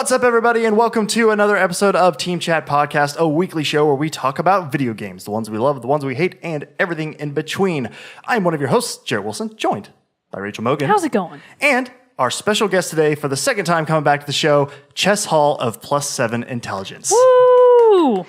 What's up, everybody, and welcome to another episode of Team Chat Podcast, a weekly show where we talk about video games, the ones we love, the ones we hate, and everything in between. I'm one of your hosts, Jared Wilson, joined by Rachel Mogan. How's it going? And our special guest today, for the second time coming back to the show, Chess Hall of +7 Intelligence. Woo!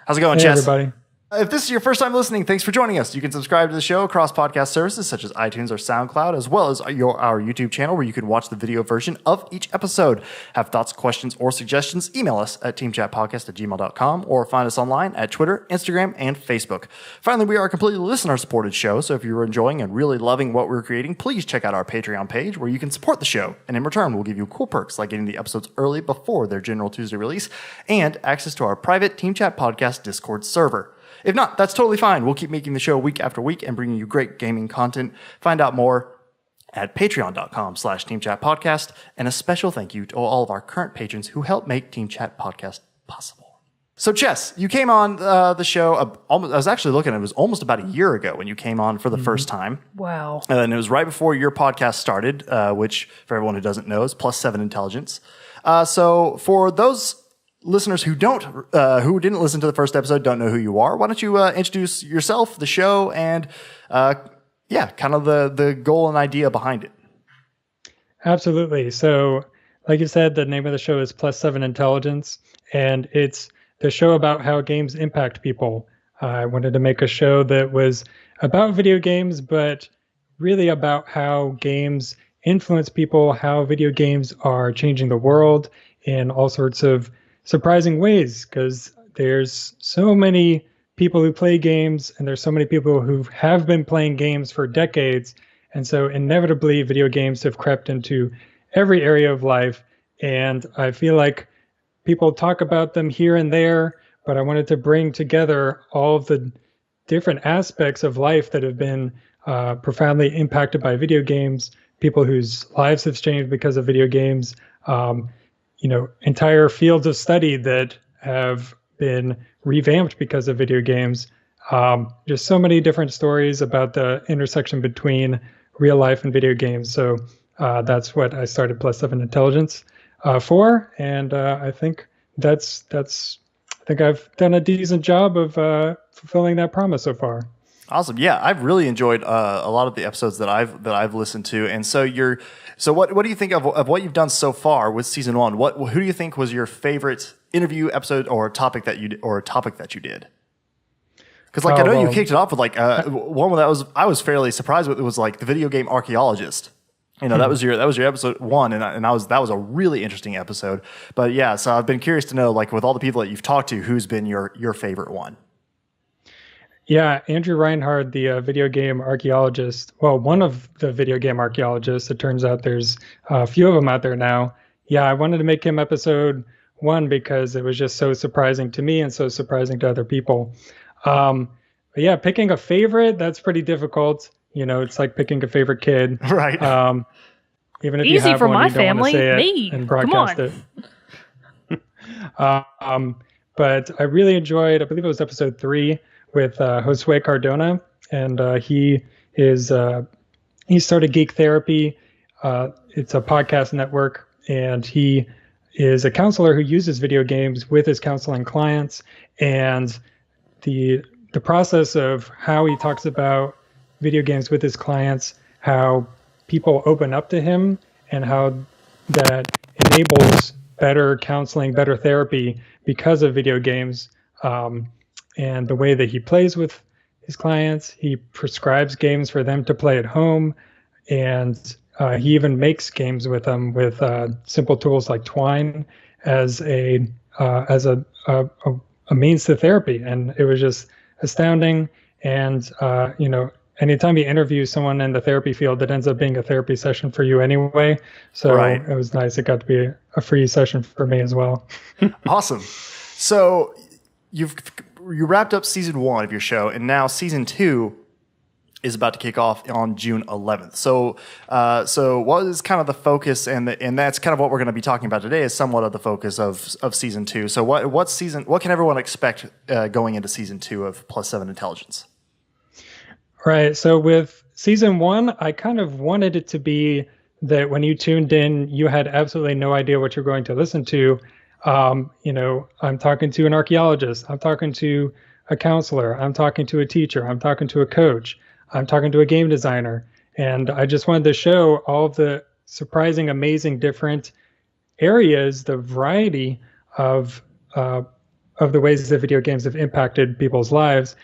How's it going, Hey, Chess? everybody. If this is your first time listening, thanks for joining us. You can subscribe to the show across podcast services such as iTunes or SoundCloud, as well as our YouTube channel where you can watch the video version of each episode. Have thoughts, questions, or suggestions? Email us at teamchatpodcast@gmail.com or find us online at Twitter, Instagram, and Facebook. Finally, we are a completely listener-supported show, so if you're enjoying and really loving what we're creating, please check out our Patreon page where you can support the show. And in return, we'll give you cool perks like getting the episodes early before their general Tuesday release and access to our private Team Chat Podcast Discord server. If not, that's totally fine. We'll keep making the show week after week and bringing you great gaming content. Find out more at patreon.com/teamchatpodcast. And a special thank you to all of our current patrons who help make Team Chat Podcast possible. So, Chess, you came on the show, I was actually looking, it was almost about a year ago when you came on for the first time. Wow. And it was right before your podcast started, which, for everyone who doesn't know, is +7 Intelligence. So, for those listeners who didn't listen to the first episode, don't know who you are, why don't you introduce yourself, the show, and kind of the goal and idea behind it. Absolutely. So, like you said, the name of the show is +7 Intelligence, and it's the show about how games impact people. I wanted to make a show that was about video games, but really about how games influence people, how video games are changing the world in all sorts of surprising ways, because there's so many people who play games and there's so many people who have been playing games for decades. And so inevitably video games have crept into every area of life. And I feel like people talk about them here and there, but I wanted to bring together all of the different aspects of life that have been profoundly impacted by video games, people whose lives have changed because of video games, entire fields of study that have been revamped because of video games. Just so many different stories about the intersection between real life and video games. So that's what I started +7 Intelligence for, and I think I think I've done a decent job of fulfilling that promise so far. Awesome. Yeah, I've really enjoyed a lot of the episodes that I've listened to. And so what do you think of what you've done so far with season 1? Who do you think was your favorite interview episode or topic that you did? Because I know you kicked it off with one that I was fairly surprised with. It was like the video game archaeologist. That was your episode 1, and that was a really interesting episode. But yeah, so I've been curious to know, like, with all the people that you've talked to, who's been your favorite one? Yeah, Andrew Reinhard, the video game archaeologist. Well, one of the video game archaeologists. It turns out there's a few of them out there now. Yeah, I wanted to make him episode 1 because it was just so surprising to me and so surprising to other people. But yeah, picking a favorite, that's pretty difficult. It's like picking a favorite kid. Right. Even if Easy you have for one, my you don't want to family. say it Me. and Come broadcast on. it. But I really enjoyed, I believe it was episode 3, with Josue Cardona, and he started Geek Therapy. It's a podcast network, and he is a counselor who uses video games with his counseling clients. And the process of how he talks about video games with his clients, how people open up to him, and how that enables better counseling, better therapy because of video games. And the way that he plays with his clients, he prescribes games for them to play at home, and he even makes games with them with simple tools like Twine as a means to therapy. And it was just astounding. And anytime you interview someone in the therapy field, that ends up being a therapy session for you anyway. So right. It was nice. It got to be a free session for me as well. Awesome. So you wrapped up season 1 of your show, and now season 2 is about to kick off on June 11th. So what is kind of the focus, and that's kind of what we're going to be talking about today, is somewhat of the focus of season 2. So what can everyone expect going into season 2 of +7 Intelligence? Right. So with season 1, I kind of wanted it to be that when you tuned in, you had absolutely no idea what you're going to listen to. I'm talking to an archaeologist, I'm talking to a counselor, I'm talking to a teacher, I'm talking to a coach, I'm talking to a game designer. And I just wanted to show all of the surprising, amazing, different areas, the variety of the ways that video games have impacted people's lives.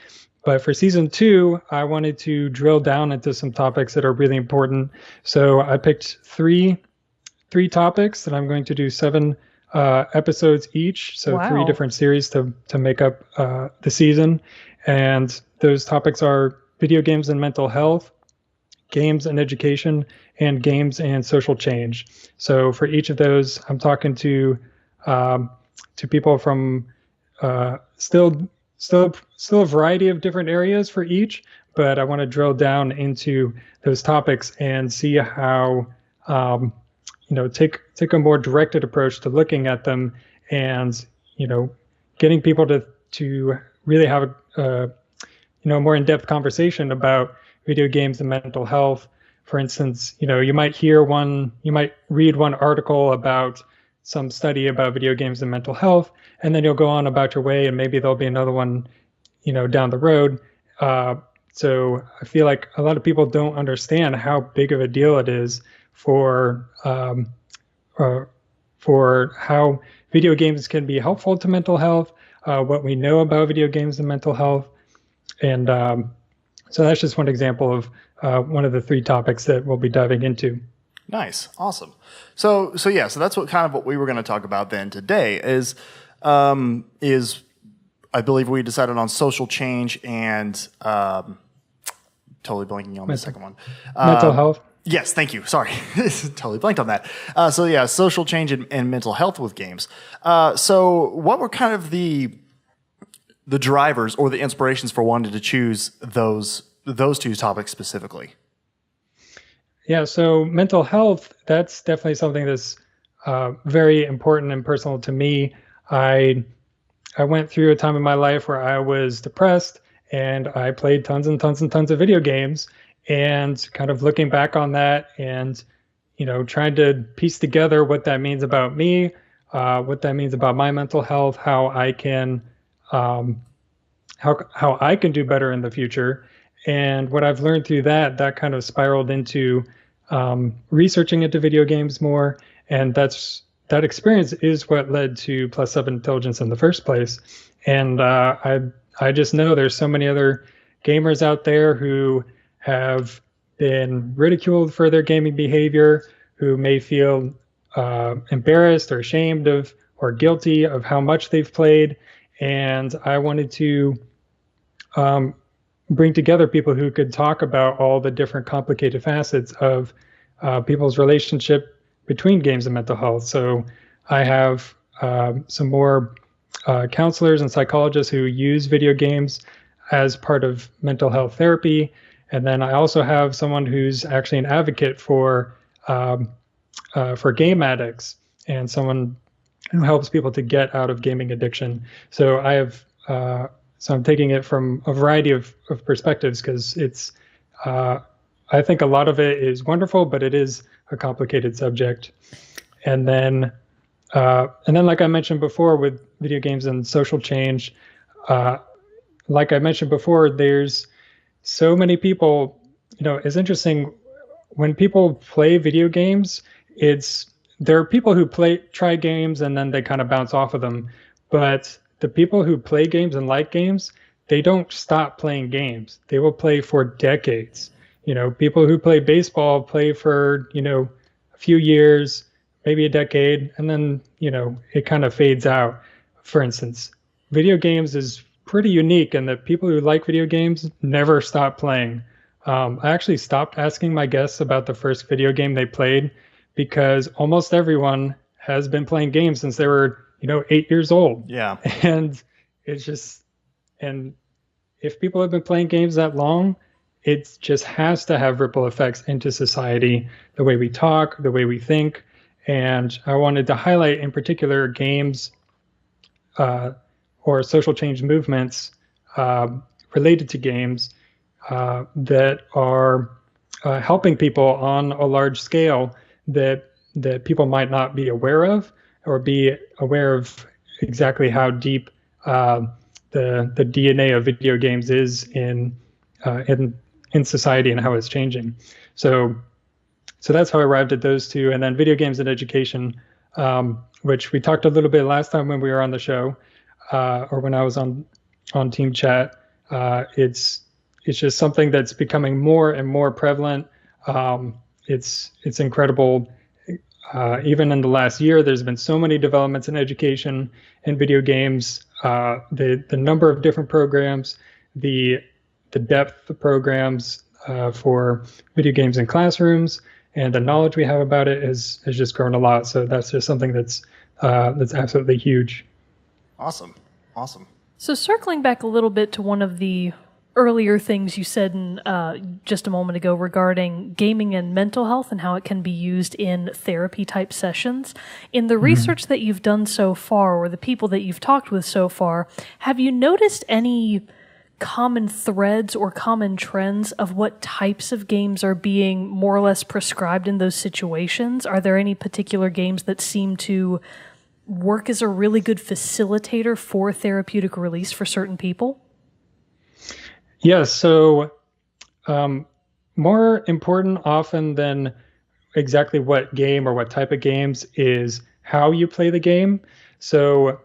But for season 2, I wanted to drill down into some topics that are really important. So I picked three topics that I'm going to do 7 episodes each. So Wow. 3 different series to make up the season. And those topics are video games and mental health, games and education, and games and social change. So for each of those, I'm talking to people from still a variety of different areas for each, but I want to drill down into those topics and see how take a more directed approach to looking at them, and getting people to really have a more in-depth conversation about video games and mental health. For instance, you might read one article about some study about video games and mental health, and then you'll go on about your way, and maybe there'll be another one, down the road. So I feel like a lot of people don't understand how big of a deal it is for how video games can be helpful to mental health, what we know about video games and mental health. And so that's just one example of one of the 3 topics that we'll be diving into. Nice. Awesome. So that's what we were going to talk about then today is I believe we decided on social change and totally blanking on the second one. Mental health. Yes, thank you. Sorry. Totally blanked on that. Social change and mental health with games. So what were kind of the drivers or the inspirations for wanting to choose those 2 topics specifically? Yeah, so mental health, that's definitely something that's very important and personal to me. I went through a time in my life where I was depressed, and I played tons and tons and tons of video games, and kind of looking back on that and, trying to piece together what that means about me, what that means about my mental health, how I can do better in the future. And what I've learned through that kind of spiraled into researching into video games more. And that experience is what led to +7 Intelligence in the first place. And I just know there's so many other gamers out there who have been ridiculed for their gaming behavior, who may feel embarrassed or ashamed of or guilty of how much they've played. And I wanted to bring together people who could talk about all the different complicated facets of people's relationship between games and mental health. So I have some more counselors and psychologists who use video games as part of mental health therapy. And then I also have someone who's actually an advocate for game addicts, and someone who helps people to get out of gaming addiction. So I have so I'm taking it from a variety of perspectives, because it's, I think a lot of it is wonderful, but it is a complicated subject. And then like I mentioned before with video games and social change, like I mentioned before, there's so many people, it's interesting when people play video games, there are people who try games and then they kind of bounce off of them. But the people who play games and like games, they don't stop playing games. They will play for decades. People who play baseball play for, a few years, maybe a decade, and then, it kind of fades out. For instance, video games is pretty unique in that people who like video games never stop playing. I actually stopped asking my guests about the first video game they played, because almost everyone has been playing games since they were 8 years old. Yeah. And it's just, and if people have been playing games that long, it just has to have ripple effects into society, the way we talk, the way we think. And I wanted to highlight in particular games or social change movements related to games that are helping people on a large scale. that people might not be aware of, or be aware of exactly how deep the DNA of video games is in society and how it's changing. So that's how I arrived at those two. And then video games and education, which we talked a little bit last time when we were on the show, or when I was on Team Chat. It's just something that's becoming more and more prevalent. It's incredible. Even in the last year, there's been so many developments in education and video games. The number of different programs, the depth of programs for video games in classrooms, and the knowledge we have about it has just grown a lot. So that's just something that's absolutely huge. Awesome. So circling back a little bit to one of the earlier things you said just a moment ago regarding gaming and mental health and how it can be used in therapy type sessions. In the research that you've done so far, or the people that you've talked with so far, have you noticed any common threads or common trends of what types of games are being more or less prescribed in those situations? Are there any particular games that seem to work as a really good facilitator for therapeutic release for certain people? Yes. So more important often than exactly what game or what type of games is how you play the game. So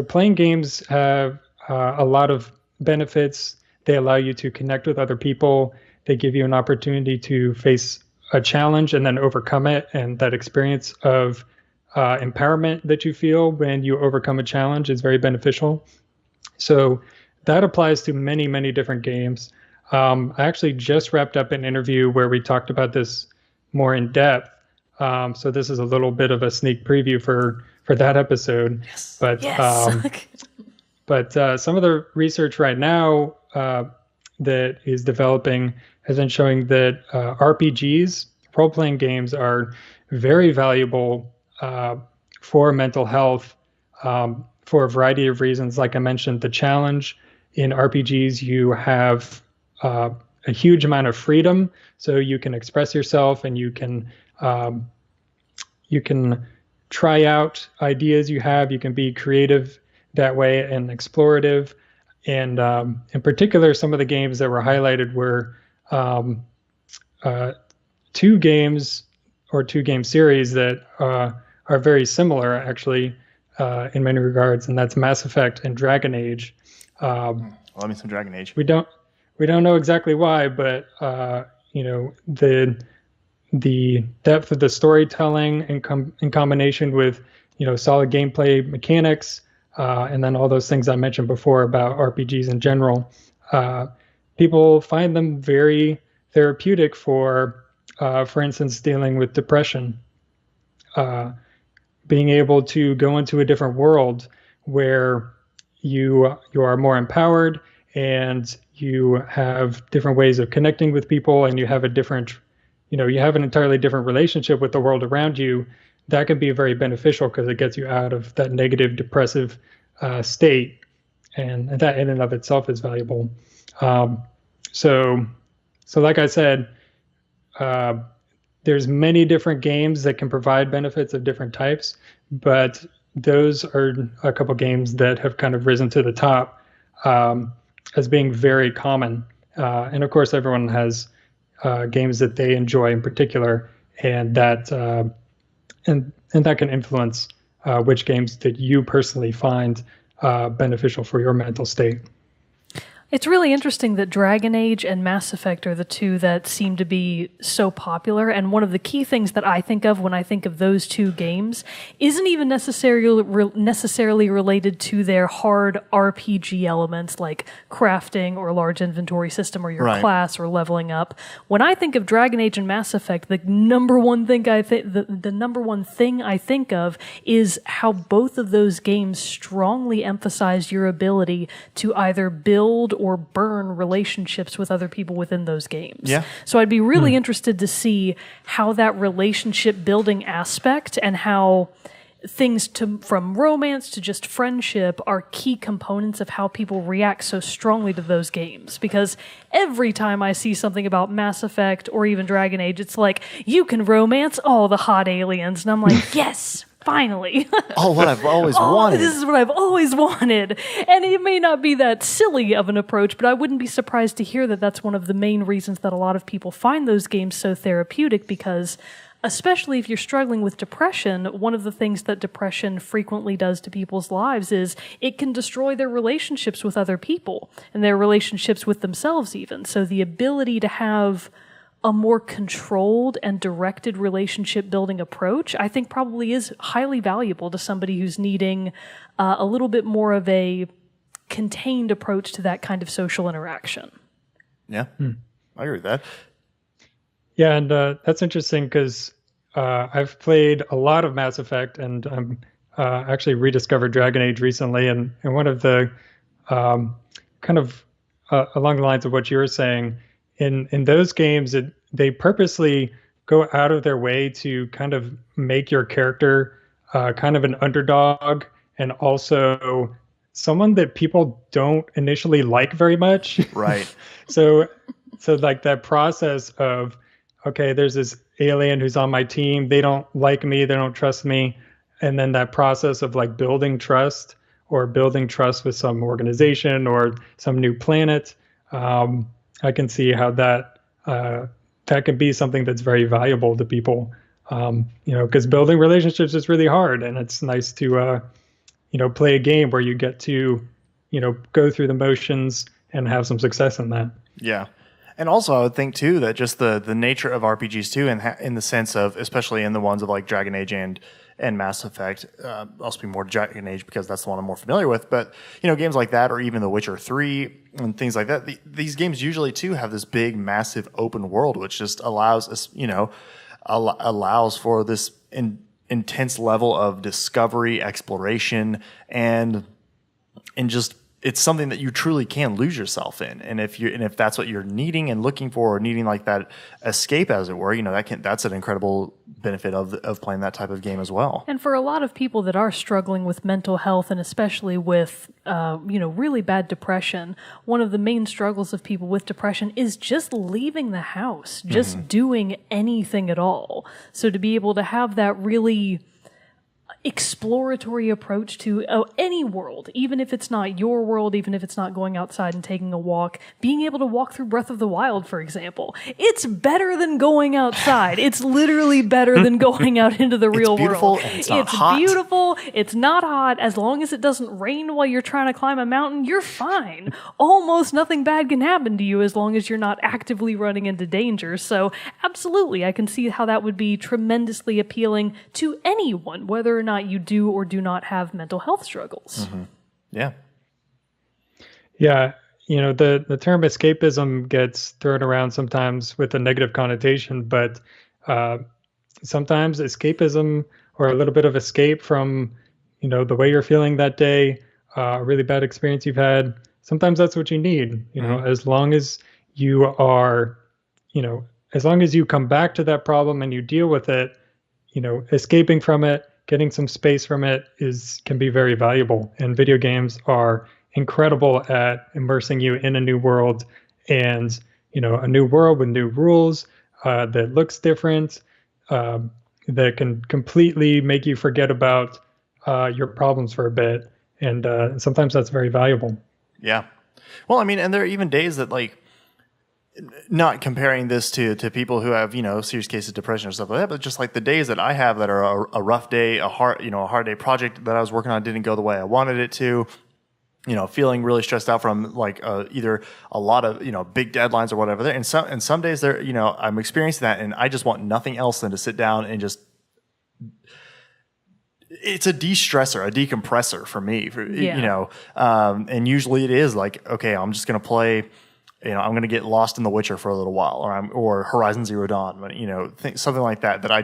playing games have a lot of benefits. They allow you to connect with other people. They give you an opportunity to face a challenge and then overcome it. And that experience of empowerment that you feel when you overcome a challenge is very beneficial. So that applies to many, many different games. I actually just wrapped up an interview where we talked about this more in depth. So this is a little bit of a sneak preview for that episode. Yes. But yes. But some of the research right now that is developing has been showing that RPGs, role-playing games, are very valuable for mental health for a variety of reasons. Like I mentioned, the challenge in RPGs, you have a huge amount of freedom, so you can express yourself and you can try out ideas you have. You can be creative that way and explorative. And in particular, some of the games that were highlighted were two games or two game series that are very similar, actually, in many regards, and that's Mass Effect and Dragon Age. Love me some Dragon Age. We don't know exactly why, but the depth of the storytelling in combination with solid gameplay mechanics. And then all those things I mentioned before about RPGs in general, people find them very therapeutic for instance, dealing with depression, being able to go into a different world where you are more empowered and you have different ways of connecting with people, and you have a different, you have an entirely different relationship with the world around you. That can be very beneficial because it gets you out of that negative, depressive state, and that in and of itself is valuable. So like I said, there's many different games that can provide benefits of different types, but those are a couple games that have kind of risen to the top as being very common. And of course, everyone has games that they enjoy in particular, and that and that can influence which games that you personally find beneficial for your mental state. It's really interesting that Dragon Age and Mass Effect are the two that seem to be so popular, and one of the key things that I think of when I think of those two games isn't even necessarily related to their hard RPG elements like crafting or large inventory system or your class or leveling up. When I think of Dragon Age and Mass Effect, the number one thing I think of is how both of those games strongly emphasize your ability to either build or burn relationships with other people within those games. Yeah. So I'd be really interested to see how that relationship building aspect and how things from romance to just friendship are key components of how people react so strongly to those games. Because every time I see something about Mass Effect or even Dragon Age, it's like, you can romance all the hot aliens. And I'm like, yes, finally. Oh, what I've always wanted. This is what I've always wanted. And it may not be that silly of an approach, but I wouldn't be surprised to hear that that's one of the main reasons that a lot of people find those games so therapeutic, because especially if you're struggling with depression, one of the things that depression frequently does to people's lives is it can destroy their relationships with other people and their relationships with themselves even. So the ability to have a more controlled and directed relationship building approach, I think probably is highly valuable to somebody who's needing a little bit more of a contained approach to that kind of social interaction. Yeah, I agree with that. Yeah, and that's interesting because I've played a lot of Mass Effect, and I'm actually rediscovered Dragon Age recently. And one of the kind of along the lines of what you were saying, in those games, they purposely go out of their way to kind of make your character kind of an underdog and also someone that people don't initially like very much. Right. So like that process of, okay, there's this alien who's on my team. They don't like me. They don't trust me. And then that process of like building trust with some organization or some new planet. I can see how that can be something that's very valuable to people. Because building relationships is really hard, and it's nice to, play a game where you get to, go through the motions and have some success in that. Yeah. And also, I would think, too, that just the nature of RPGs, too, in the sense of, especially in the ones of like Dragon Age and Mass Effect, I'll speak more to Dragon Age because that's the one I'm more familiar with. But, games like that, or even The Witcher 3 and things like that, these games usually, too, have this big, massive open world, which just allows us, allows for this intense level of discovery, exploration, and just it's something that you truly can lose yourself in. And if that's what you're needing and looking for, or needing like that escape, as it were, that's an incredible benefit of playing that type of game as well. And for a lot of people that are struggling with mental health, and especially with really bad depression, one of the main struggles of people with depression is just leaving the house, just doing anything at all. So to be able to have that really exploratory approach to any world, even if it's not your world, even if it's not going outside and taking a walk, being able to walk through Breath of the Wild, for example. It's better than going outside. It's literally better than going out into the real world. It's not hot. Beautiful. It's not hot. As long as it doesn't rain while you're trying to climb a mountain, you're fine. Almost nothing bad can happen to you as long as you're not actively running into danger. So absolutely, I can see how that would be tremendously appealing to anyone, whether or not you do or do not have mental health struggles. Mm-hmm. Yeah. Yeah. The term escapism gets thrown around sometimes with a negative connotation, but sometimes escapism, or a little bit of escape from, the way you're feeling that day, a really bad experience you've had, sometimes that's what you need, as long as you are, as long as you come back to that problem and you deal with it, escaping from it, getting some space from it can be very valuable. And video games are incredible at immersing you in a new world, and a new world with new rules that looks different, that can completely make you forget about your problems for a bit. And sometimes that's very valuable. Yeah. Well, I mean, and there are even days that, like, not comparing this to people who have, serious cases of depression or stuff like that, but just like the days that I have that are a rough day, a hard day project that I was working on didn't go the way I wanted it to, feeling really stressed out from like either a lot of, big deadlines or whatever there. And some days there, I'm experiencing that, and I just want nothing else than to sit down and just, it's a de-stressor, a decompressor for me, and usually it is like, okay, I'm just going to play, I'm going to get lost in The Witcher for a little while, or Horizon Zero Dawn, something like that. I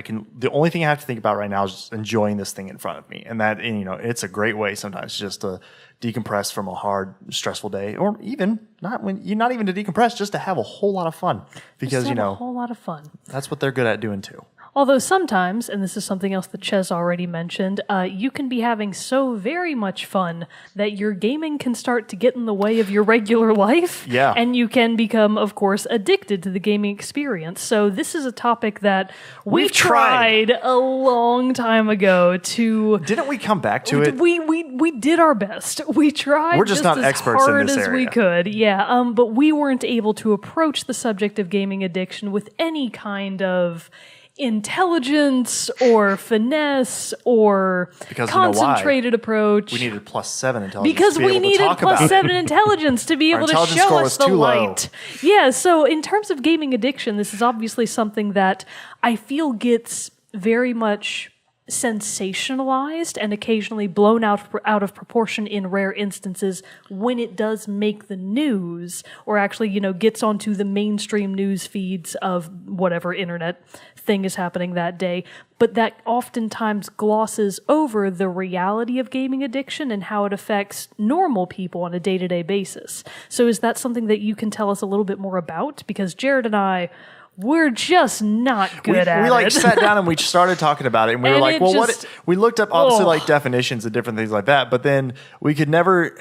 can. The only thing I have to think about right now is just enjoying this thing in front of me, and it's a great way sometimes just to decompress from a hard, stressful day, or even not even to decompress, just to have a whole lot of fun, because a whole lot of fun. That's what they're good at doing too. Although sometimes, and this is something else that Ches already mentioned, you can be having so very much fun that your gaming can start to get in the way of your regular life. Yeah. And you can become, of course, addicted to the gaming experience. So this is a topic that we tried a long time ago to... Didn't we come back to it? We did our best. We tried We're just not as experts in hard this as we area. could. Yeah, but we weren't able to approach the subject of gaming addiction with any kind of intelligence or finesse or Because you know why? concentrated approach. We needed +7 intelligence Because to be we able to needed talk about it. +7 intelligence to be Our able to intelligence show score us was the too low. light. Yeah, so in terms of gaming addiction, this is obviously something that I feel gets very much sensationalized and occasionally blown out of proportion in rare instances when it does make the news or actually, gets onto the mainstream news feeds of whatever internet thing is happening that day. But that oftentimes glosses over the reality of gaming addiction and how it affects normal people on a day-to-day basis. So is that something that you can tell us a little bit more about? Because Jared and I, we're just not good at it. We sat down and we started talking about it, and we were And like, it well, just- we looked up obviously definitions and different things like that, but then we could never.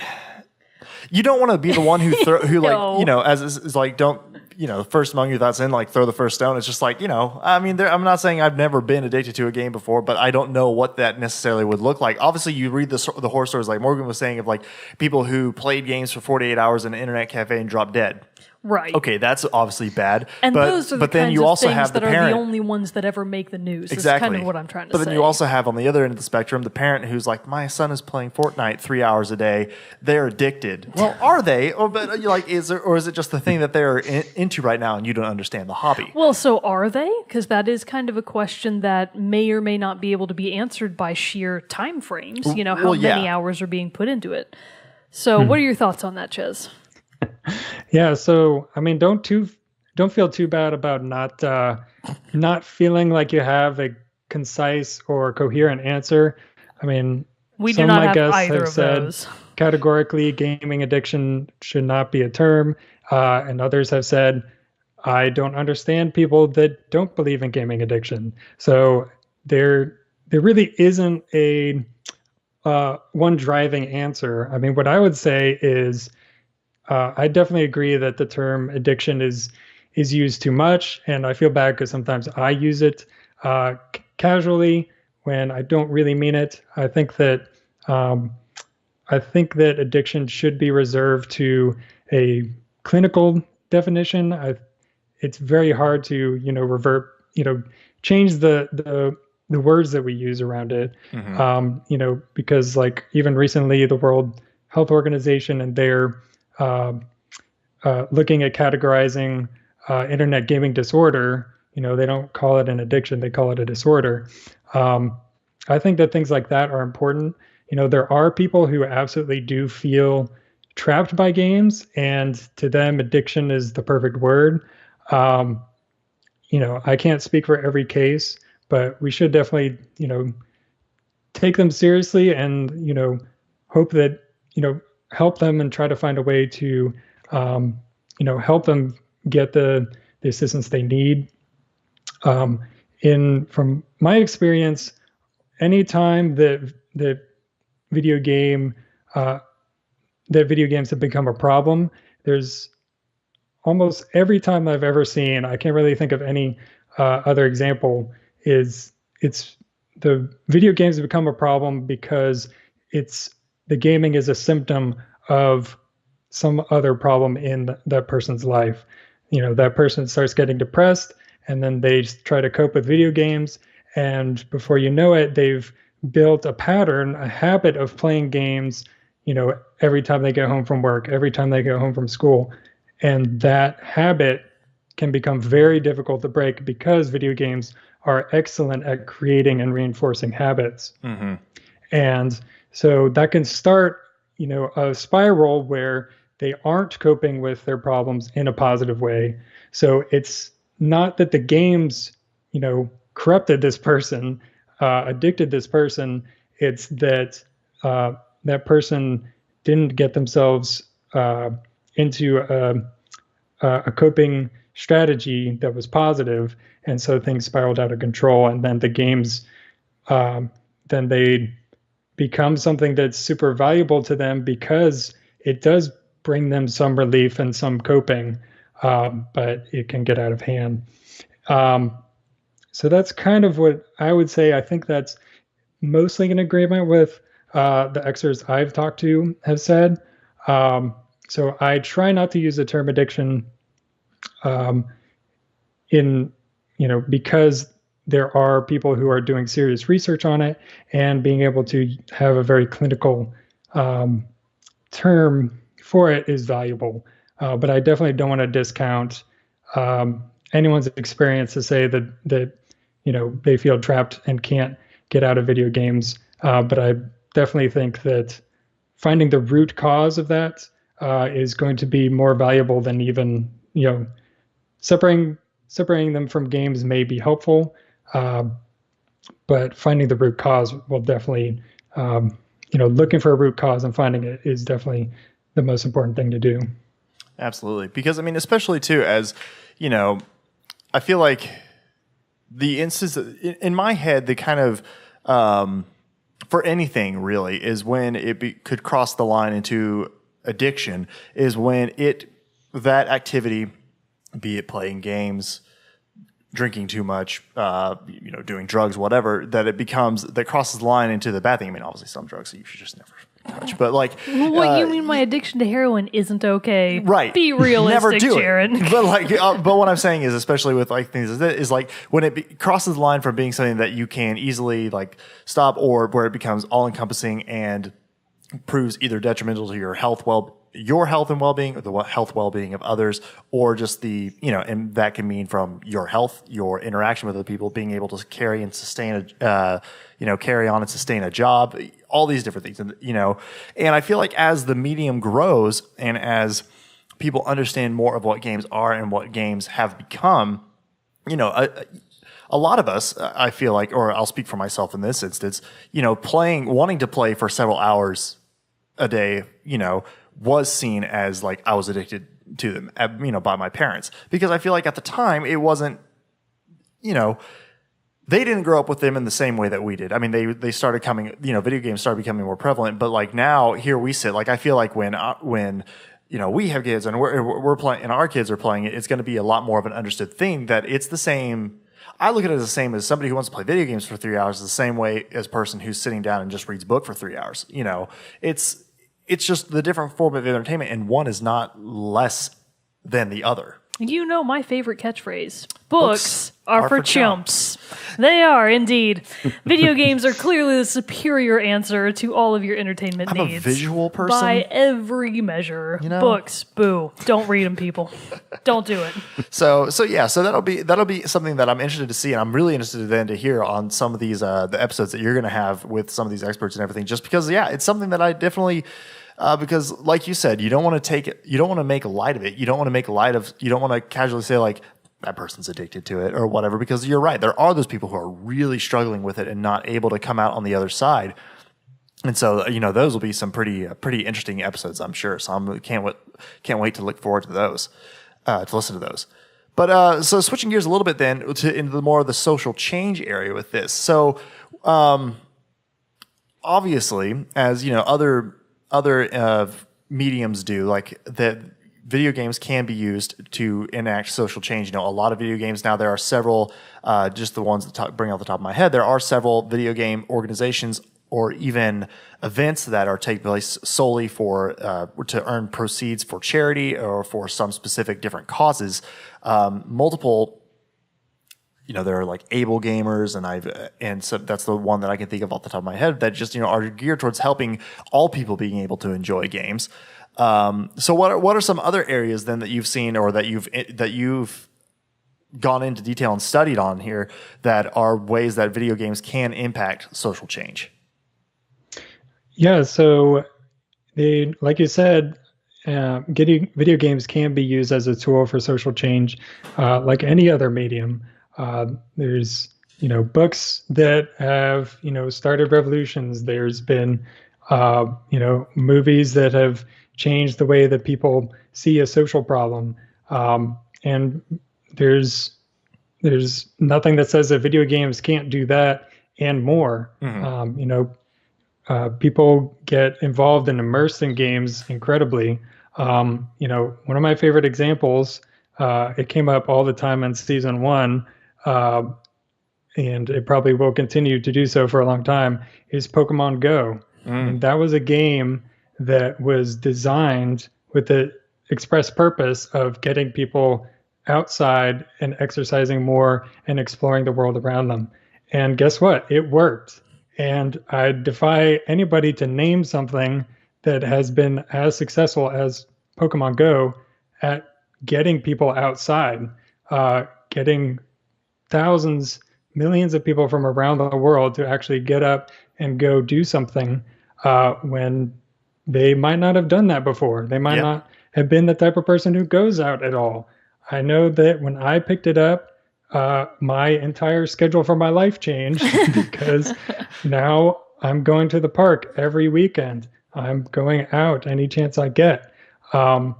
You don't want to be the one who No. as is like, don't, first among your thoughts in, throw the first stone. It's just I mean, I'm not saying I've never been addicted to a game before, but I don't know what that necessarily would look like. Obviously, you read the horror stories like Morgan was saying of people who played games for 48 hours in an internet cafe and dropped dead. Right. Okay, that's obviously bad. And those are the then kinds you of also things have the that are parent. the only ones that ever make the news. Exactly. That's kind of what I'm trying to say. But then you also have on the other end of the spectrum the parent who's like, my son is playing Fortnite 3 hours a day. They're addicted. Well, are they? Is it just the thing that they're into right now and you don't understand the hobby? Well, so are they? Because that is kind of a question that may or may not be able to be answered by sheer time frames. How Well, yeah. many hours are being put into it. So what are your thoughts on that, Ches? Yeah, so I mean, don't feel too bad about not feeling like you have a concise or coherent answer. I mean, We do some not of my have guests either have of said those. categorically gaming addiction should not be a term, and others have said I don't understand people that don't believe in gaming addiction. So there really isn't a one driving answer. I mean, what I would say is I definitely agree that the term addiction is used too much, and I feel bad because sometimes I use it casually when I don't really mean it. I think that addiction should be reserved to a clinical definition. It's very hard to change the words that we use around it. Because even recently the World Health Organization and their looking at categorizing internet gaming disorder, they don't call it an addiction, they call it a disorder. I think that things like that are important. There are people who absolutely do feel trapped by games, and to them addiction is the perfect word. I can't speak for every case, but we should definitely take them seriously and hope that help them and try to find a way to help them get the assistance they need. From my experience, anytime that video games have become a problem, there's almost every time I've ever seen, I can't really think of any other example, it's the video games have become a problem because the gaming is a symptom of some other problem in that person's life. That person starts getting depressed, and then they try to cope with video games, and before you know it, they've built a pattern, a habit of playing games, every time they get home from work, every time they go home from school. And that habit can become very difficult to break because video games are excellent at creating and reinforcing habits. Mm-hmm. And so that can start, a spiral where they aren't coping with their problems in a positive way. So it's not that the games, corrupted this person, addicted this person. It's that that person didn't get themselves into a coping strategy that was positive, and so things spiraled out of control, and then the games then they become something that's super valuable to them because it does bring them some relief and some coping, but it can get out of hand. So that's kind of what I would say. I think that's mostly in agreement with the Xers I've talked to have said. So I try not to use the term addiction because there are people who are doing serious research on it, and being able to have a very clinical term for it is valuable. But I definitely don't want to discount anyone's experience to say that they feel trapped and can't get out of video games. But I definitely think that finding the root cause of that is going to be more valuable than even separating them from games may be helpful. But finding the root cause will definitely, looking for a root cause and finding it is definitely the most important thing to do. Absolutely. Because, especially too, as, I feel like the instance in my head, the kind of, for anything really, is when it could cross the line into addiction, is when that activity, be it playing games, drinking too much, doing drugs, whatever, that crosses the line into the bad thing. Obviously some drugs you should just never touch, but what you mean my addiction to heroin isn't okay? Right. Be realistic, never do Jared. It. But what I'm saying is, especially with things is when it crosses the line from being something that you can easily stop, or where it becomes all encompassing and proves either detrimental to your health and well-being, or the health well-being of others, or just and that can mean from your health, your interaction with other people, being able to carry on and sustain a job, all these different things. And I feel like as the medium grows and as people understand more of what games are and what games have become, a lot of us, I feel like, or I'll speak for myself in this instance, wanting to play for several hours a day, was seen as I was addicted to them, by my parents, because I feel like at the time it wasn't, they didn't grow up with them in the same way that we did. They started coming, video games started becoming more prevalent, but now here we sit, I feel like when we have kids and we're playing and our kids are playing it, it's going to be a lot more of an understood thing that it's the same. I look at it as the same as somebody who wants to play video games for 3 hours, the same way as a person who's sitting down and just reads a book for 3 hours. It's just the different form of entertainment, and one is not less than the other. My favorite catchphrase. Books are for chumps. They are, indeed. Video games are clearly the superior answer to all of your entertainment needs. I'm a visual person. By every measure. Books, boo. Don't read them, people. Don't do it. So that'll be something that I'm interested to see, and I'm really interested then to hear on some of these the episodes that you're going to have with some of these experts and everything, just because it's something that I definitely because like you said, you don't want to make light of it. You don't want to casually say that person's addicted to it or whatever, because you're right. There are those people who are really struggling with it and not able to come out on the other side. And so, those will be some pretty interesting episodes, I'm sure. So I can't wait to look forward to those, to listen to those. But so switching gears a little bit then into the more of the social change area with this. So obviously, as other mediums do, that video games can be used to enact social change. A lot of video games now, there are several, just the ones that bring off the top of my head, there are several video game organizations or even events that are taking place solely for to earn proceeds for charity or for some specific different causes. Multiple, there are Able Gamers, and so that's the one that I can think of off the top of my head that just are geared towards helping all people being able to enjoy games. So what are some other areas then that you've seen or that you've gone into detail and studied on here that are ways that video games can impact social change? Yeah, so like you said, video games can be used as a tool for social change, like any other medium. There's books that have started revolutions. There's been movies that have changed the way that people see a social problem. and there's nothing that says that video games can't do that and more. People get involved and immersed in games incredibly. One of my favorite examples, it came up all the time in season 1, and it probably will continue to do so for a long time, is Pokemon Go. And that was a game that was designed with the express purpose of getting people outside and exercising more and exploring the world around them. And guess what? It worked. And I defy anybody to name something that has been as successful as Pokemon Go at getting people outside, getting thousands, millions of people from around the world to actually get up and go do something when they might not have done that before. They might not have been the type of person who goes out at all. I know that when I picked it up, my entire schedule for my life changed because now I'm going to the park every weekend. I'm going out any chance I get. And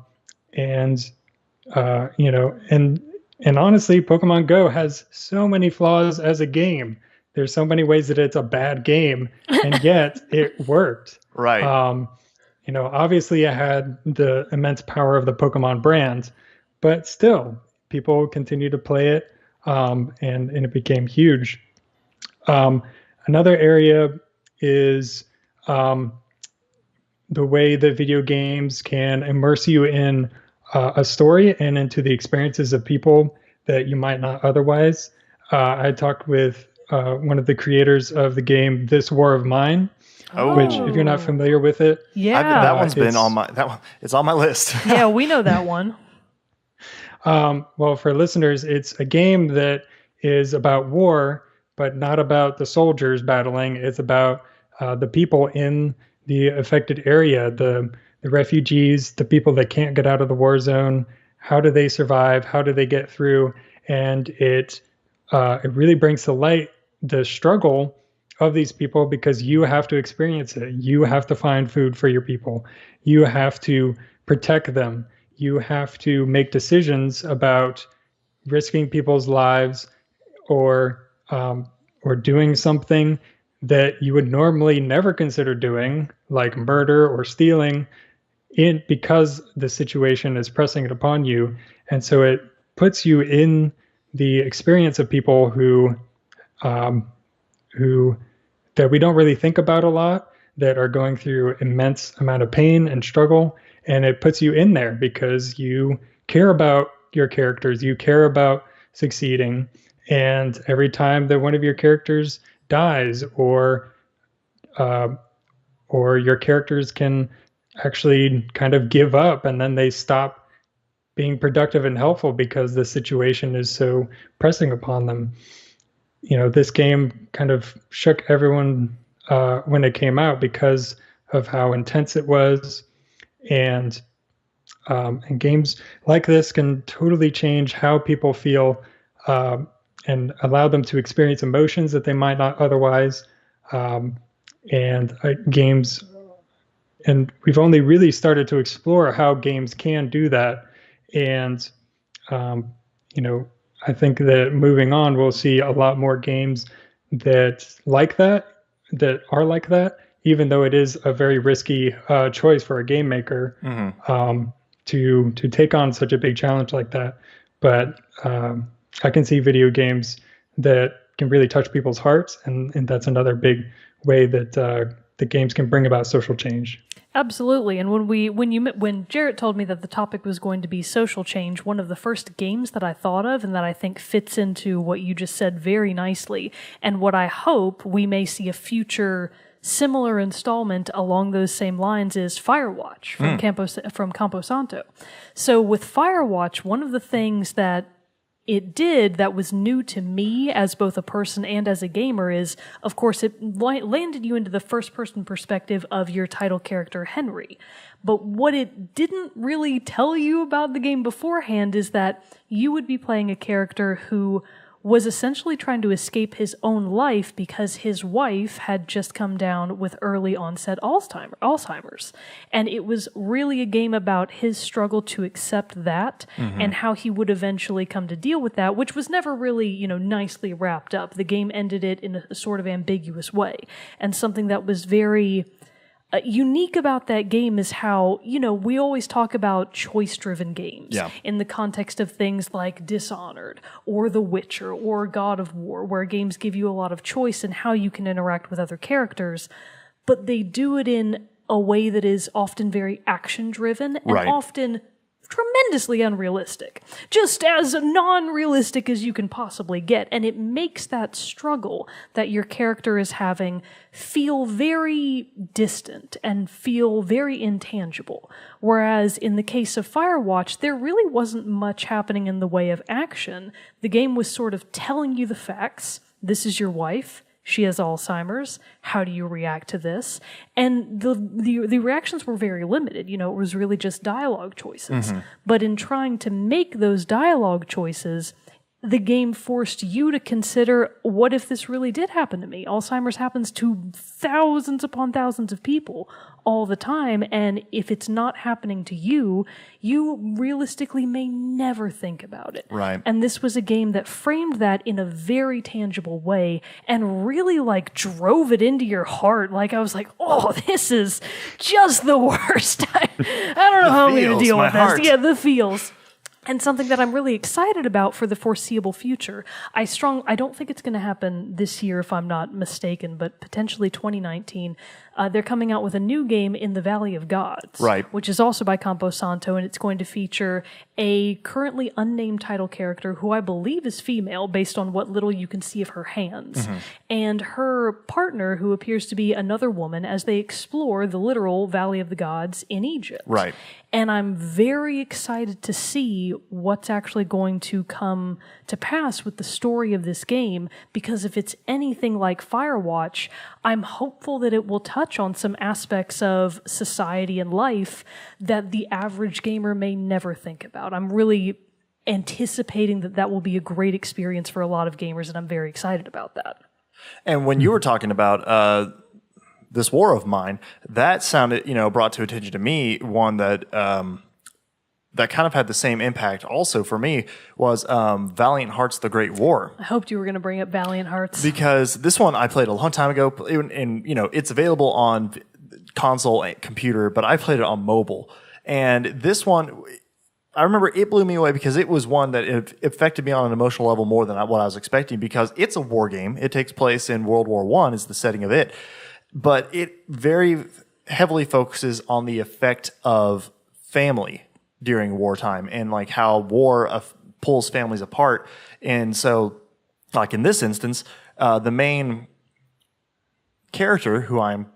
honestly, Pokemon Go has so many flaws as a game. There's so many ways that it's a bad game, and yet it worked. Right. Obviously it had the immense power of the Pokemon brand, but still, people continue to play it, and it became huge. Another area is the way that video games can immerse you in a story and into the experiences of people that you might not otherwise. I talked with one of the creators of the game This War of Mine, which, if you're not familiar with it, that one's been on my it's on my list. Yeah, we know that one. Well, for listeners, it's a game that is about war, but not about the soldiers battling. It's about the people in the affected area, the refugees, the people that can't get out of the war zone. How do they survive? How do they get through? And it really brings to light the struggle of these people, because you have to experience it. You have to find food for your people. You have to protect them. You have to make decisions about risking people's lives or doing something that you would normally never consider doing, like murder or stealing, because the situation is pressing it upon you. And so it puts you in the experience of people who that we don't really think about a lot, that are going through immense amount of pain and struggle. And it puts you in there because you care about your characters, you care about succeeding. And every time that one of your characters dies, or your characters can actually kind of give up and then they stop being productive and helpful because the situation is so pressing upon them. This game kind of shook everyone when it came out because of how intense it was. And games like this can totally change how people feel and allow them to experience emotions that they might not otherwise. Games, and we've only really started to explore how games can do that. And, I think that moving on, we'll see a lot more games that are like that, even though it is a very risky choice for a game maker to take on such a big challenge like that. But I can see video games that can really touch people's hearts, and that's another big way that the games can bring about social change. Absolutely. And when Jarrett told me that the topic was going to be social change, one of the first games that I thought of, and that I think fits into what you just said very nicely, and what I hope we may see a future similar installment along those same lines, is Firewatch from Camposanto. So with Firewatch, one of the things that it did that was new to me as both a person and as a gamer is, of course, it landed you into the first-person perspective of your title character, Henry. But what it didn't really tell you about the game beforehand is that you would be playing a character who was essentially trying to escape his own life because his wife had just come down with early onset Alzheimer's. And it was really a game about his struggle to accept that and how he would eventually come to deal with that, which was never really, nicely wrapped up. The game ended it in a sort of ambiguous way. And something that was very unique about that game is how, we always talk about choice-driven games in the context of things like Dishonored or The Witcher or God of War, where games give you a lot of choice in how you can interact with other characters, but they do it in a way that is often very action-driven and often tremendously unrealistic, just as non-realistic as you can possibly get. And it makes that struggle that your character is having feel very distant and feel very intangible. Whereas in the case of Firewatch, there really wasn't much happening in the way of action. The game was sort of telling you the facts. This is your wife. She has Alzheimer's. How do you react to this? And the reactions were very limited. It was really just dialogue choices. But in trying to make those dialogue choices, the game forced you to consider, what if this really did happen to me? Alzheimer's happens to thousands upon thousands of people all the time, and if it's not happening to you, you realistically may never think about it. Right. And this was a game that framed that in a very tangible way and really drove it into your heart. I was like, oh, this is just the worst. I don't know how I'm going to deal with this. Yeah, the feels. And something that I'm really excited about for the foreseeable future. I don't think it's going to happen this year if I'm not mistaken, but potentially 2019. They're coming out with a new game in the Valley of Gods, which is also by Campo Santo, and it's going to feature a currently unnamed title character who I believe is female based on what little you can see of her hands, and her partner who appears to be another woman as they explore the literal Valley of the Gods in Egypt. Right. And I'm very excited to see what's actually going to come to pass with the story of this game, because if it's anything like Firewatch, I'm hopeful that it will touch on some aspects of society and life that the average gamer may never think about. I'm really anticipating that will be a great experience for a lot of gamers, and I'm very excited about that. And when you were talking about this war of mine, that sounded, brought to attention to me one that that kind of had the same impact also for me was Valiant Hearts: The Great War. I hoped you were going to bring up Valiant Hearts. Because this one I played a long time ago, and it's available on console and computer, but I played it on mobile. And this one, I remember it blew me away because it was one that it affected me on an emotional level more than what I was expecting, because it's a war game. It takes place in World War I is the setting of it. But it very heavily focuses on the effect of family during wartime and how war pulls families apart. And so, in this instance, the main character, who I'm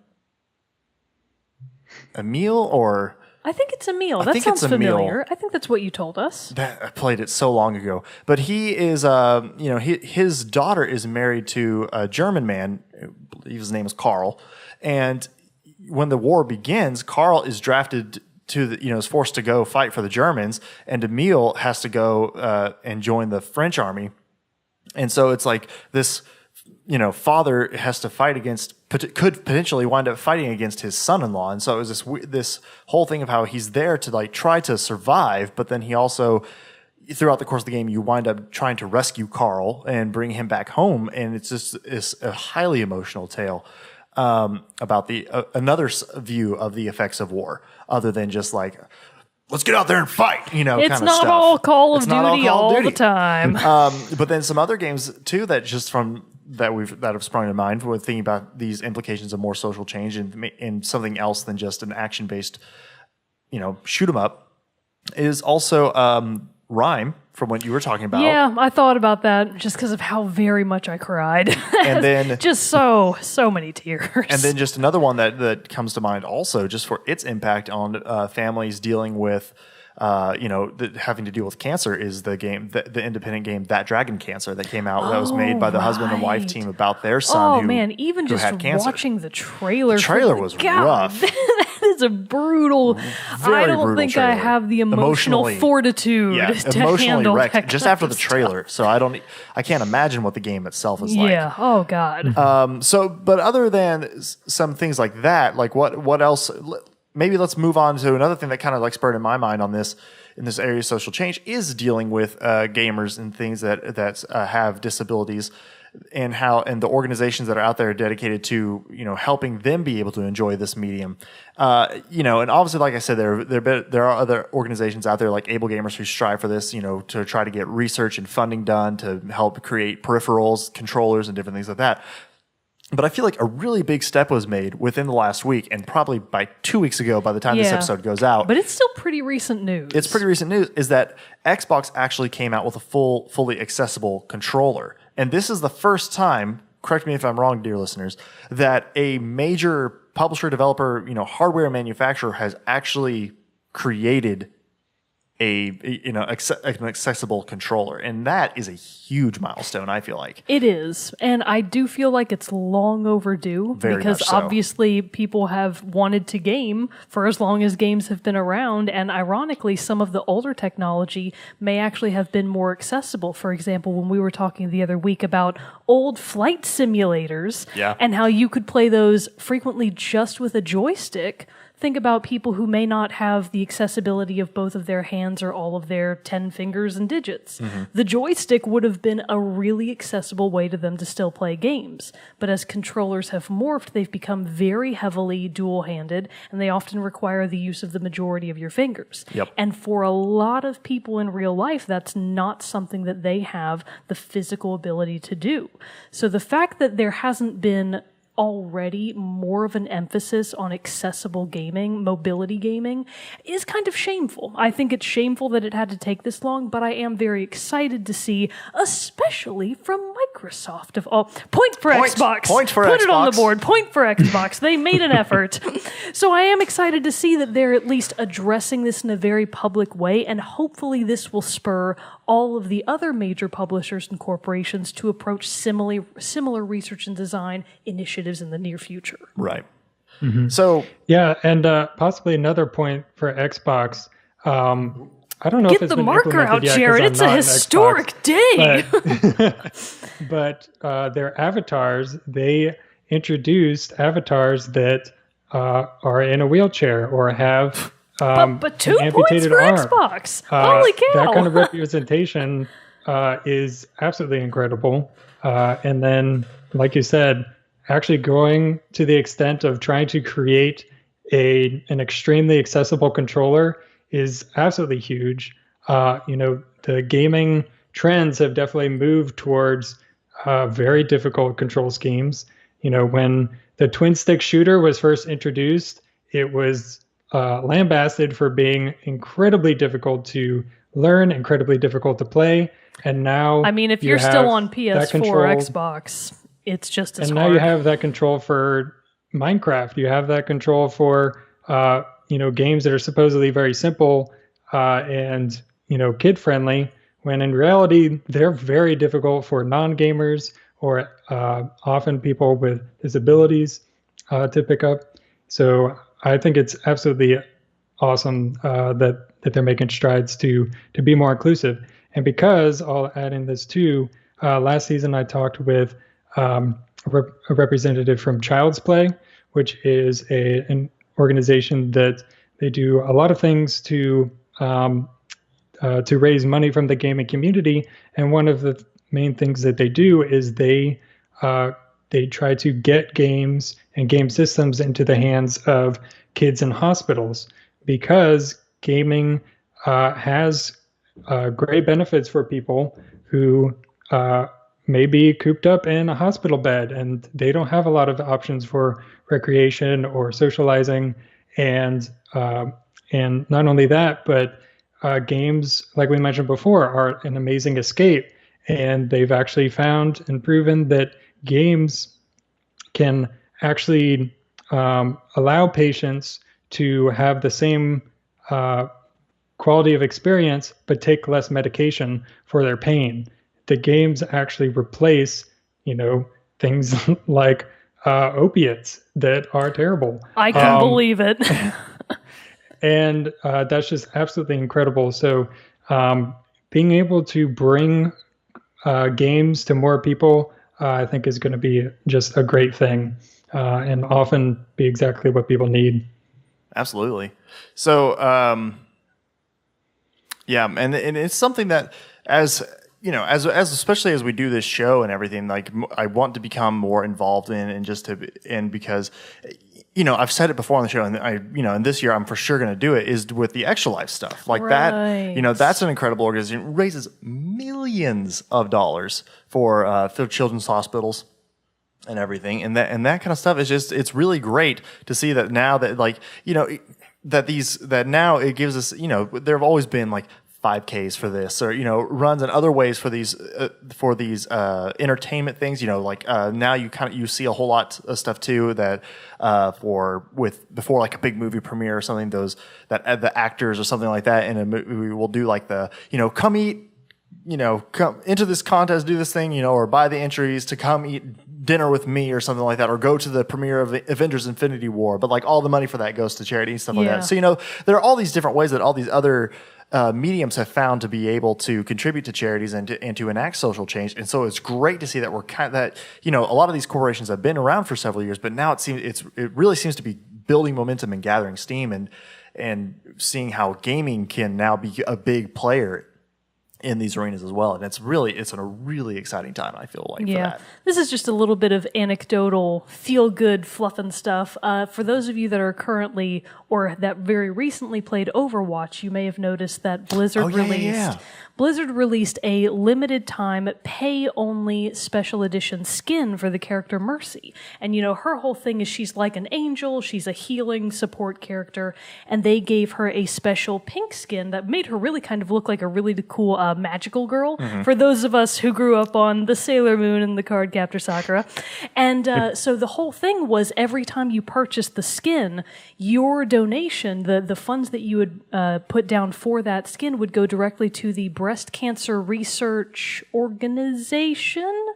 Emil, or I think it's Emil. That sounds familiar. I think that's what you told us. I played it so long ago. But he is, his daughter is married to a German man. I believe his name is Karl. And when the war begins, Karl is drafted to is forced to go fight for the Germans, and Emil has to go and join the French army. And so it's this, father has to fight against, could potentially wind up fighting against his son-in-law. And so it was this whole thing of how he's there to try to survive, but then he also, throughout the course of the game, you wind up trying to rescue Karl and bring him back home. And it's a highly emotional tale about another view of the effects of war, other than just let's get out there and fight, it's kind of stuff. Not all Call of Duty all the time. But then some other games too that have sprung to mind with thinking about these implications of more social change and something else than just an action-based, shoot 'em up, is also Rime, from what you were talking about. Yeah, I thought about that just because of how very much I cried. And then just so many tears. And then just another one that comes to mind also, just for its impact on families dealing with, having to deal with cancer, is the game, the independent game That Dragon Cancer that came out, that was made by the husband and wife team about their son. Even just had cancer. watching the trailer. The trailer was rough. That It's a brutal. Very I don't brutal think I trailer. have the emotional Emotionally- fortitude to emotionally handle wrecked that just kind after of the stuff. trailer. So I can't imagine what the game itself is like. Yeah. Oh God. But other than some things like that, like what else? Maybe let's move on to another thing that kind of like spurred in my mind on this in this area of social change is dealing with gamers and things that have disabilities. And the organizations that are out there dedicated to helping them be able to enjoy this medium, and obviously, like I said, there are other organizations out there like Able Gamers who strive for this, to try to get research and funding done to help create peripherals, controllers, and different things like that. But I feel like a really big step was made within the last week, and probably by 2 weeks ago, by the time this Yeah. episode goes out. But it's still pretty recent news. It's pretty recent news, is that Xbox actually came out with a fully accessible controller. And this is the first time, correct me if I'm wrong, dear listeners, that a major publisher, developer, hardware manufacturer has actually created an accessible controller. And that is a huge milestone, I feel like. It is. And I do feel like it's long overdue Very because much so. obviously people have wanted to game for as long as games have been around. And ironically, some of the older technology may actually have been more accessible. For example, when we were talking the other week about old flight simulators and how you could play those frequently just with a joystick. Think about people who may not have the accessibility of both of their hands or all of their 10 fingers and digits. The joystick would have been a really accessible way to them to still play games. But as controllers have morphed, they've become very heavily dual-handed, and they often require the use of the majority of your fingers. Yep. And for a lot of people in real life, that's not something that they have the physical ability to do. So the fact that there hasn't been already more of an emphasis on accessible gaming, mobility gaming, is kind of shameful. I think it's shameful that it had to take this long, but I am very excited to see, especially from Microsoft of all. Point for Xbox. Point for Put it on the Xbox. board. Point for Xbox. They made an effort. So I am excited to see that they're at least addressing this in a very public way, and hopefully this will spur all of the other major publishers and corporations to approach similar research and design initiatives in the near future. Right. So Yeah, and possibly another point for Xbox. I don't know if Get it's the been marker out, implemented yet, 'cause Jared. I'm It's a not an historic Xbox, day. but their avatars, they introduced avatars that are in a wheelchair or have but 2 an points amputated for arm. Xbox. Holy cow. That kind of representation is absolutely incredible. And then, like you said, actually going to the extent of trying to create an extremely accessible controller is absolutely huge. The gaming trends have definitely moved towards very difficult control schemes. When the twin stick shooter was first introduced, it was lambasted for being incredibly difficult to learn, incredibly difficult to play. And now, I mean, if you you're still have on that PS4 control- or Xbox, it's just as and hard. now you have that control for Minecraft. You have that control for games that are supposedly very simple and kid friendly, when in reality they're very difficult for non-gamers or often people with disabilities to pick up. So I think it's absolutely awesome that they're making strides to be more inclusive. And because I'll add in this too, last season I talked with a representative from Child's Play, which is an organization that they do a lot of things to raise money from the gaming community. And one of the main things that they do is they try to get games and game systems into the hands of kids in hospitals, because gaming has great benefits for people who may be cooped up in a hospital bed and they don't have a lot of options for recreation or socializing. And not only that, but games, like we mentioned before, are an amazing escape. And they've actually found and proven that games can actually allow patients to have the same quality of experience, but take less medication for their pain. The games actually replace, things like opiates that are terrible. I can believe it. And that's just absolutely incredible. So being able to bring games to more people, I think is going to be just a great thing and often be exactly what people need. Absolutely. So, yeah, and it's something that as especially as we do this show and everything, like I want to become more involved in, and because, I've said it before on the show, and and this year I'm for sure going to do it, is with the Extra Life stuff like that. That's an incredible organization. It raises millions of dollars for children's hospitals and everything, and that kind of stuff is it's really great to see that now that that now it gives us, there have always been like 5Ks for this, or runs and other ways for these entertainment things. Now you see a whole lot of stuff too that before like a big movie premiere or something, that the actors or something like that in a movie will do like the come eat, come into this contest, do this thing, or buy the entries to come eat dinner with me or something like that, or go to the premiere of Avengers Infinity War, but like all the money for that goes to charity and stuff like that. So there are all these different ways that all these other mediums have found to be able to contribute to charities and to enact social change. And so it's great to see that a lot of these corporations have been around for several years, but now it really seems to be building momentum and gathering steam, and seeing how gaming can now be a big player in these arenas as well. And it's a really exciting time, I feel like, for that. This is just a little bit of anecdotal, feel-good, fluffing stuff. For those of you that are currently or that very recently played Overwatch, you may have noticed that Blizzard released a limited time pay-only special edition skin for the character Mercy. And her whole thing is she's like an angel, she's a healing support character, and they gave her a special pink skin that made her really kind of look like a really cool magical girl, for those of us who grew up on the Sailor Moon and the Cardcaptor Sakura. And so the whole thing was, every time you purchased the skin, your donation, the funds that you would put down for that skin, would go directly to the Breast Cancer Research Organization.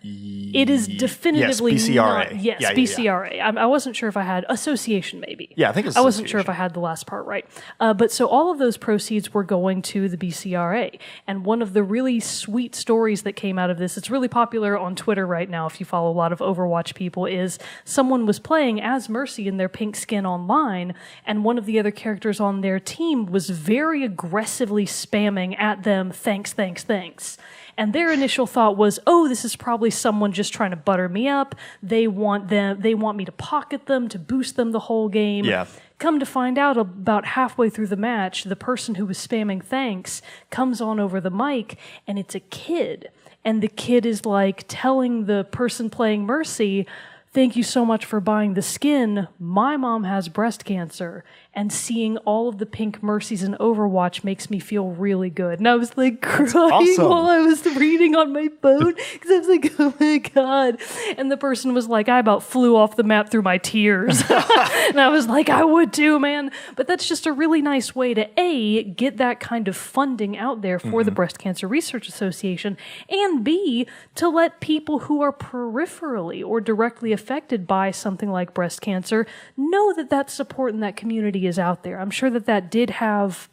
It is definitively BCRA. not. Yes, BCRA. Yeah. I wasn't sure if I had association, maybe. Yeah, I think it's I wasn't sure if I had the last part right. But so all of those proceeds were going to the BCRA. And one of the really sweet stories that came out of this, it's really popular on Twitter right now if you follow a lot of Overwatch people, is someone was playing as Mercy in their pink skin online, and one of the other characters on their team was very aggressively spamming at them, thanks, thanks, thanks. And their initial thought was, oh, this is probably someone just trying to butter me up. They want me to pocket them, to boost them the whole game. Yeah. Come to find out, about halfway through the match, the person who was spamming thanks comes on over the mic, and it's a kid. And the kid is like telling the person playing Mercy, thank you so much for buying the skin. My mom has breast cancer. And seeing all of the pink Mercies in Overwatch makes me feel really good. And I was like crying while I was reading on my phone, because I was like, oh my God. And the person was like, I about flew off the map through my tears. And I was like, I would too, man. But that's just a really nice way to, A, get that kind of funding out there for the Breast Cancer Research Association, and B, to let people who are peripherally or directly affected by something like breast cancer know that that support in that community is out there. I'm sure that did have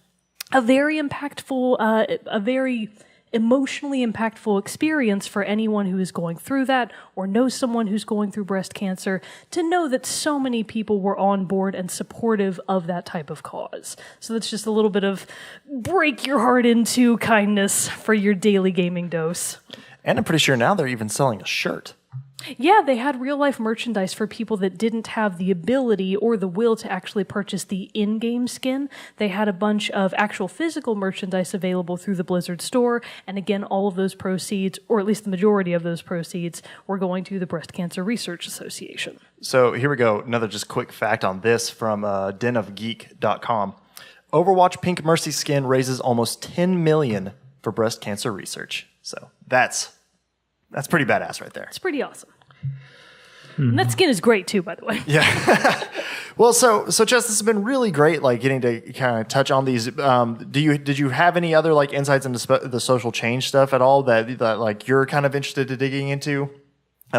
a very impactful, a very emotionally impactful experience for anyone who is going through that or knows someone who's going through breast cancer, to know that so many people were on board and supportive of that type of cause. So that's just a little bit of break your heart into kindness for your daily gaming dose. And I'm pretty sure now they're even selling a shirt. Yeah, they had real-life merchandise for people that didn't have the ability or the will to actually purchase the in-game skin. They had a bunch of actual physical merchandise available through the Blizzard store, and again, all of those proceeds, or at least the majority of those proceeds, were going to the Breast Cancer Research Association. So here we go, another just quick fact on this from denofgeek.com. Overwatch Pink Mercy skin raises almost $10 million for breast cancer research. So that's pretty badass right there. It's pretty awesome. And that skin is great too, by the way. Yeah. Well, so Chess, this has been really great, like getting to kind of touch on these. Did you have any other like insights into the social change stuff at all that like you're kind of interested in digging into?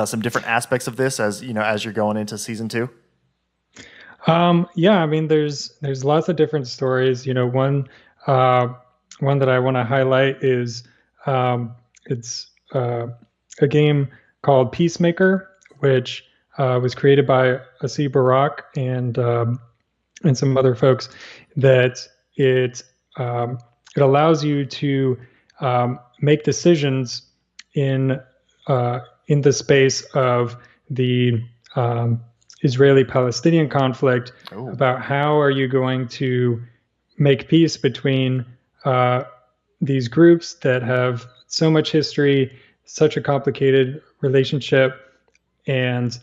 Some different aspects of this as you're going into season 2? Yeah, I mean, there's lots of different stories. One that I want to highlight is it's a game called Peacemaker, which was created by Asi Barak and some other folks. That it allows you to make decisions in the space of the Israeli-Palestinian conflict about how are you going to make peace between these groups that have so much history, such a complicated relationship, and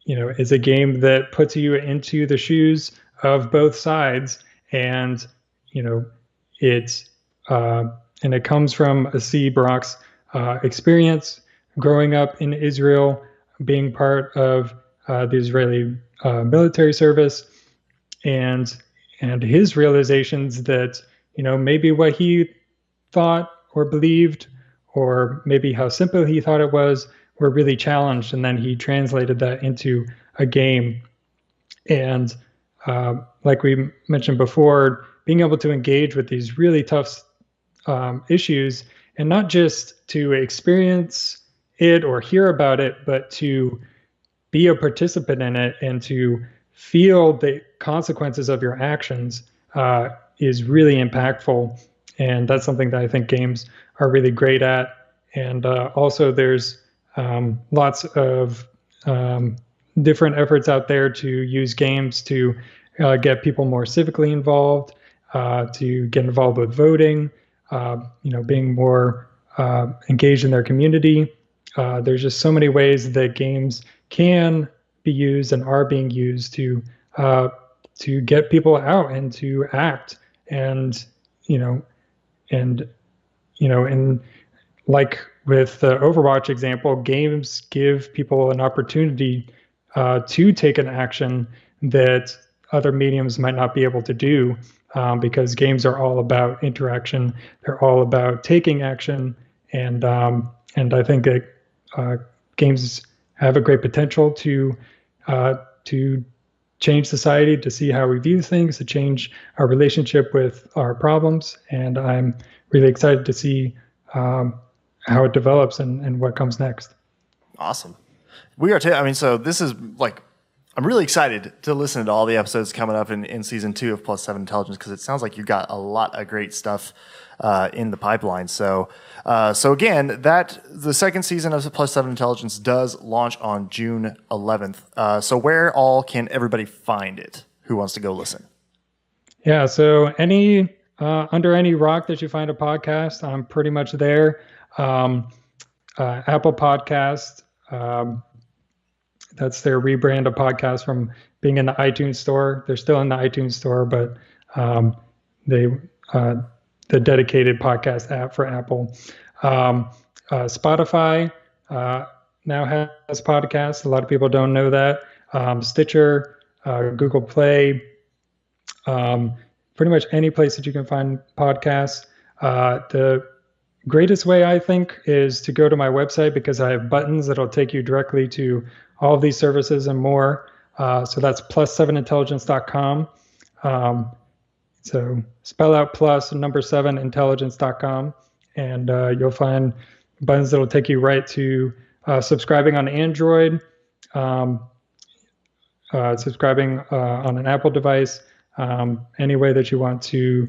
it's a game that puts you into the shoes of both sides, and it comes from Asi Barak's experience growing up in Israel, being part of the Israeli military service, and his realizations that maybe what he thought or believed, or maybe how simple he thought it was, were really challenged, and then he translated that into a game. And like we mentioned before, being able to engage with these really tough issues, and not just to experience it or hear about it, but to be a participant in it and to feel the consequences of your actions is really impactful. And that's something that I think games are really great at. And also there's lots of different efforts out there to use games to get people more civically involved, to get involved with voting, being more engaged in their community. There's just so many ways that games can be used and are being used to get people out and to act. And like with the Overwatch example, games give people an opportunity to take an action that other mediums might not be able to do, because games are all about interaction. They're all about taking action, and I think that games have a great potential to change society, to see how we view things, to change our relationship with our problems. And I'm really excited to see how it develops and what comes next. Awesome. We are too. I mean, so this is like, I'm really excited to listen to all the episodes coming up in season 2 of Plus 7 Intelligence, because it sounds like you've got a lot of great stuff in the pipeline. So again, the second season of Plus 7 Intelligence does launch on June 11th. So where all can everybody find it who wants to go listen? Yeah, so under any rock that you find a podcast, I'm pretty much there. Apple Podcast, that's their rebrand of podcast from being in the iTunes store. They're still in the iTunes store, but the dedicated podcast app for Apple. Spotify now has podcasts. A lot of people don't know that. Stitcher, Google Play, pretty much any place that you can find podcasts. The greatest way, I think, is to go to my website, because I have buttons that'll take you directly to all of these services and more. So that's plus7intelligence.com. So spell out plus number 7 intelligence.com, and you'll find buttons that'll take you right to subscribing on Android, subscribing on an Apple device, any way that you want to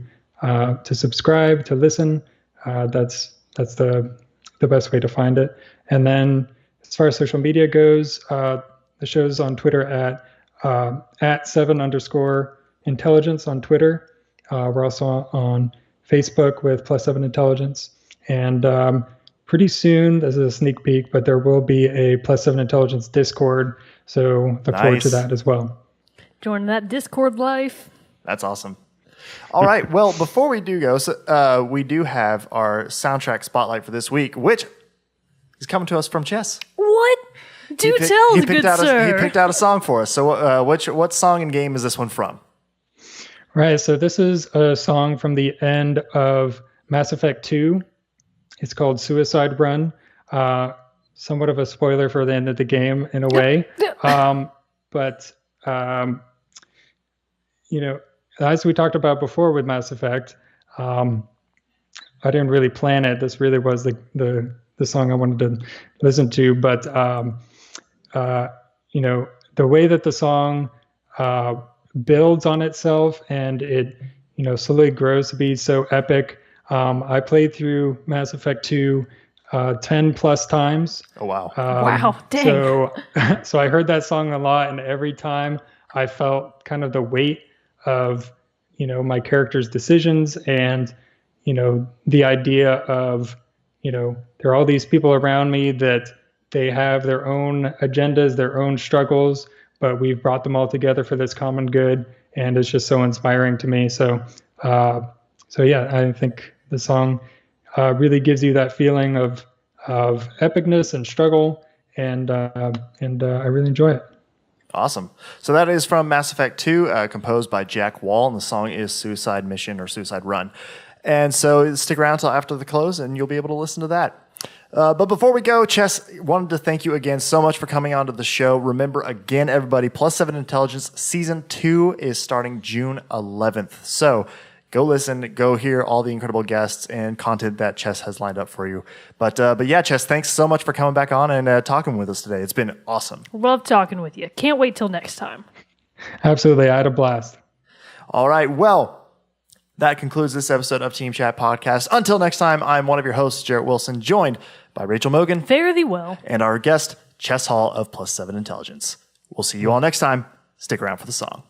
subscribe, to listen. That's the best way to find it. And then as far as social media goes, the show's on Twitter at 7_intelligence on Twitter. We're also on Facebook with Plus 7 Intelligence. And pretty soon, this is a sneak peek, but there will be a Plus 7 Intelligence Discord. So look forward to that as well. Join that Discord life. That's awesome. All right. Well, before we do go, we do have our soundtrack spotlight for this week, which is coming to us from Chess. What? Do tell, good sir. He picked out a song for us. So what song and game is this one from? Right. So this is a song from the end of Mass Effect 2. It's called Suicide Run. Somewhat of a spoiler for the end of the game in a way. But as we talked about before with Mass Effect, I didn't really plan it. This really was the song I wanted to listen to. But, the way that the song builds on itself and it, slowly grows to be so epic. I played through Mass Effect 2 10 plus times. Oh, wow. Wow, dang. So I heard that song a lot, and every time I felt kind of the weight of, my character's decisions and, the idea of, there are all these people around me that they have their own agendas, their own struggles, but we've brought them all together for this common good, and it's just so inspiring to me. So yeah, I think the song really gives you that feeling of epicness and struggle, and I really enjoy it. Awesome. So that is from Mass Effect 2, composed by Jack Wall, and the song is Suicide Mission or Suicide Run. And so stick around till after the close, and you'll be able to listen to that. But before we go, Chess, wanted to thank you again so much for coming onto the show. Remember, again, everybody, Plus 7 Intelligence Season 2 is starting June 11th. So go listen, go hear all the incredible guests and content that Chess has lined up for you. But yeah, Chess, thanks so much for coming back on and talking with us today. It's been awesome. Love talking with you. Can't wait till next time. Absolutely. I had a blast. All right. Well, that concludes this episode of Team Chat Podcast. Until next time, I'm one of your hosts, Jarrett Wilson, joined by Rachel Mogan. Fare thee well. And our guest, Chess Hall of Plus 7 Intelligence. We'll see you all next time. Stick around for the song.